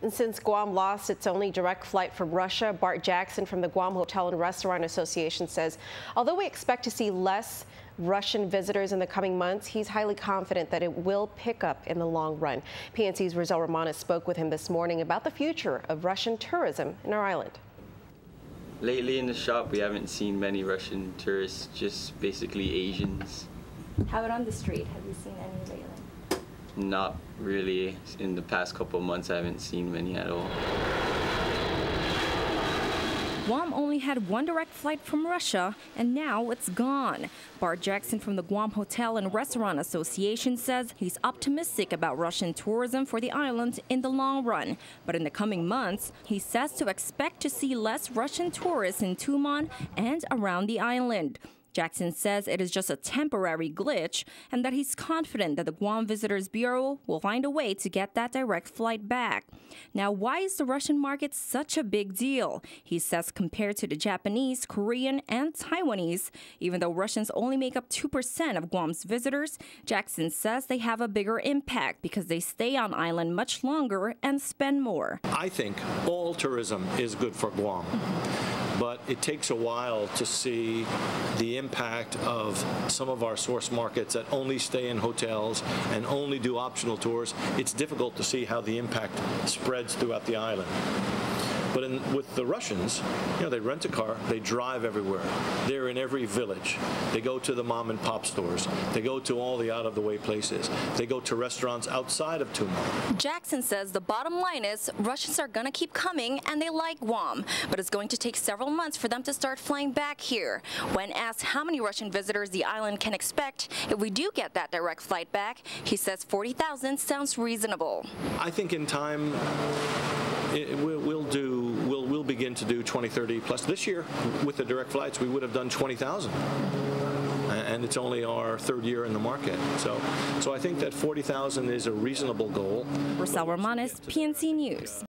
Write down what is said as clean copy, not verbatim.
And since Guam lost its only direct flight from Russia, Bart Jackson from the Guam Hotel and Restaurant Association says, although we expect to see less Russian visitors in the coming months, he's highly confident that it will pick up in the long run. PNC's Rizal Romanes spoke with him this morning about the future of Russian tourism in our island. Lately in the shop, we haven't seen many Russian tourists, just basically Asians. How about on the street? Have you seen any lately? Not really. In the past couple of months, I haven't seen many at all. Guam only had one direct flight from Russia, and now it's gone. Bart Jackson from the Guam Hotel and Restaurant Association says he's optimistic about Russian tourism for the island in the long run. But in the coming months, he says to expect to see less Russian tourists in Tumon and around the island. Jackson says it is just a temporary glitch and that he's confident that the Guam Visitors Bureau will find a way to get that direct flight back. Now, why is the Russian market such a big deal? He says compared to the Japanese, Korean, and Taiwanese, even though Russians only make up 2% of Guam's visitors, Jackson says they have a bigger impact because they stay on island much longer and spend more. I think all tourism is good for Guam. But it takes a while to see the impact of some of our source markets that only stay in hotels and only do optional tours. It's difficult to see how the impact spreads throughout the island. But with the Russians, they rent a car, they drive everywhere. They're in every village. They go to the mom and pop stores. They go to all the out-of-the-way places. They go to restaurants outside of Tumon. Jackson says the bottom line is Russians are going to keep coming and they like Guam, but it's going to take several months for them to start flying back here. When asked how many Russian visitors the island can expect if we do get that direct flight back, he says 40,000 sounds reasonable. I think in time we'll begin to do 20, 30 plus. This year, with the direct flights, we would have done 20,000. And it's only our third year in the market. So I think that 40,000 is a reasonable goal. Rizal Romanes, PNC News.